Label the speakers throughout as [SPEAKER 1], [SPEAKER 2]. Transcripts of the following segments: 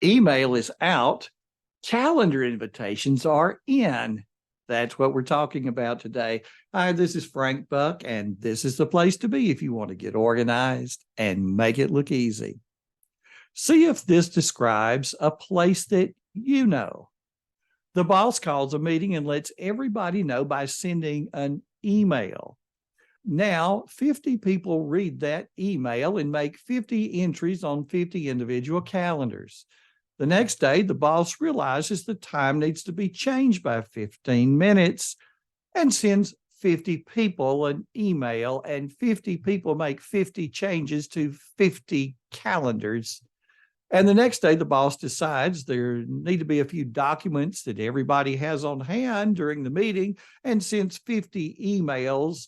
[SPEAKER 1] Email is out, calendar invitations are in. That's what we're talking about today. Hi, this is Frank Buck, and this is the place to be if you want to get organized and make it look easy. See if this describes a place that you know. The boss calls a meeting and lets everybody know by sending an email. Now, 50 people read that email and make 50 entries on 50 individual calendars. The next day, the boss realizes the time needs to be changed by 15 minutes and sends 50 people an email, and 50 people make 50 changes to 50 calendars. And the next day, the boss decides there need to be a few documents that everybody has on hand during the meeting and sends 50 emails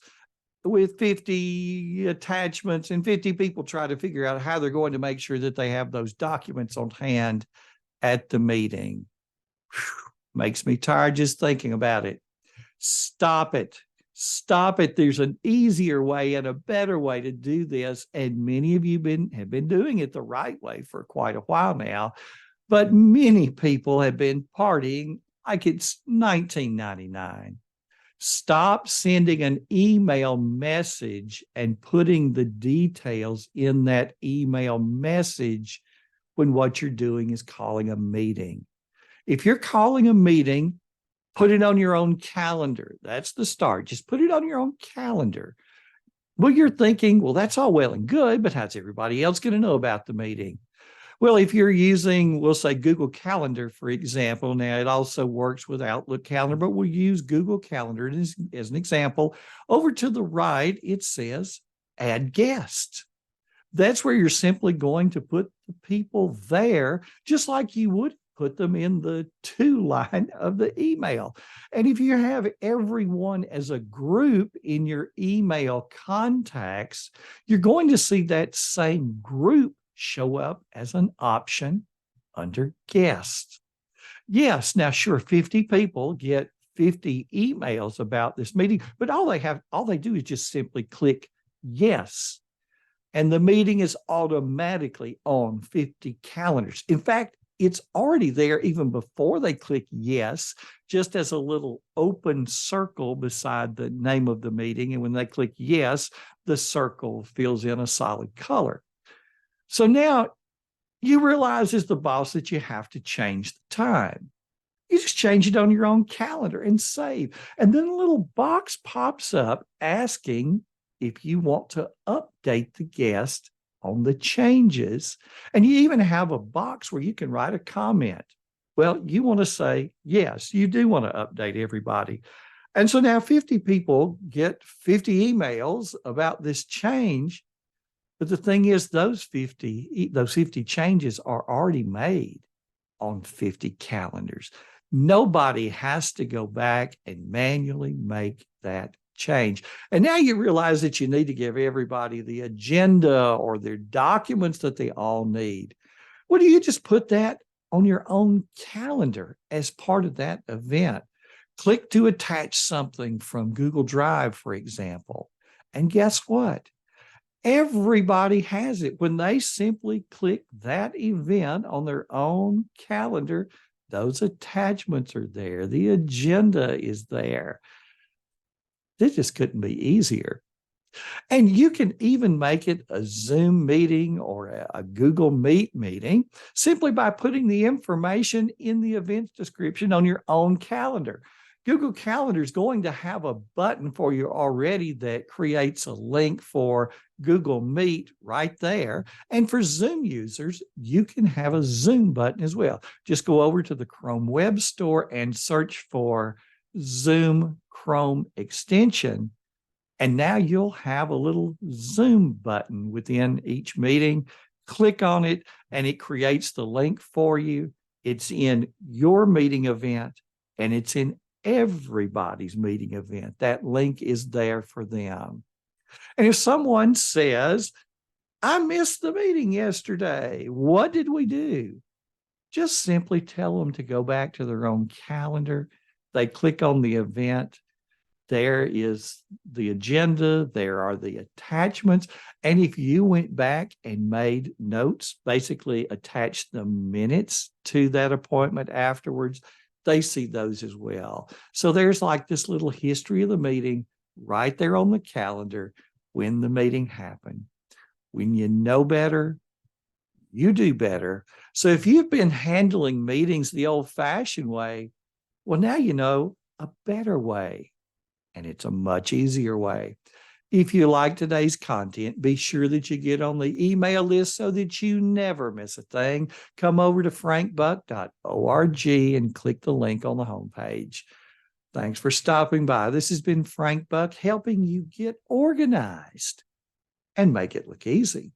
[SPEAKER 1] with 50 attachments, and 50 people try to figure out how they're going to make sure that they have those documents on hand at the meeting. Whew, makes me tired just thinking about it. Stop it. Stop it. There's an easier way and a better way to do this. And many of you have been doing it the right way for quite a while now. But many people have been partying like it's 1999. Stop sending an email message and putting the details in that email message when what you're doing is calling a meeting. If you're calling a meeting, put it on your own calendar. That's the start. Just put it on your own calendar. Well, you're thinking, well, that's all well and good, but how's everybody else going to know about the meeting? Well, if you're using, we'll say Google Calendar, for example, now it also works with Outlook Calendar, but we'll use Google Calendar as an example. Over to the right, it says add guests. That's where you're simply going to put the people there, just like you would put them in the to line of the email. And if you have everyone as a group in your email contacts, you're going to see that same group show up as an option under guests. Yes, now sure, 50 people get 50 emails about this meeting, but all they do is just simply click yes. And the meeting is automatically on 50 calendars. In fact, it's already there even before they click yes, just as a little open circle beside the name of the meeting. And when they click yes, the circle fills in a solid color. So now you realize as the boss that you have to change the time. You just change it on your own calendar and save. And then a little box pops up asking if you want to update the guest on the changes. And you even have a box where you can write a comment. Well, you want to say, yes, you do want to update everybody. And so now 50 people get 50 emails about this change. But the thing is, those 50 changes are already made on 50 calendars. Nobody has to go back and manually make that change. And now you realize that you need to give everybody the agenda or their documents that they all need. Well, do you just put that on your own calendar as part of that event? Click to attach something from Google Drive, for example. And guess what? Everybody has it. When they simply click that event on their own calendar, those attachments are there. The agenda is there. This just couldn't be easier. And you can even make it a Zoom meeting or a Google Meet meeting simply by putting the information in the event description on your own calendar. Google Calendar is going to have a button for you already that creates a link for Google Meet right there. And for Zoom users, you can have a Zoom button as well. Just go over to the Chrome Web Store and search for Zoom Chrome extension. And now you'll have a little Zoom button within each meeting. Click on it and it creates the link for you. It's in your meeting event and it's in everybody's meeting event. That link is there for them. And if someone says, I missed the meeting yesterday, what did we do? Just simply tell them to go back to their own calendar. They click on the event. There is the agenda, there are the attachments. And if you went back and made notes, basically attached the minutes to that appointment afterwards, they see those as well. So there's like this little history of the meeting right there on the calendar when the meeting happened. When you know better, you do better. So if you've been handling meetings the old fashioned way, well, now you know a better way, and it's a much easier way. If you like today's content, be sure that you get on the email list so that you never miss a thing. Come over to frankbuck.org and click the link on the homepage. Thanks for stopping by. This has been Frank Buck helping you get organized and make it look easy.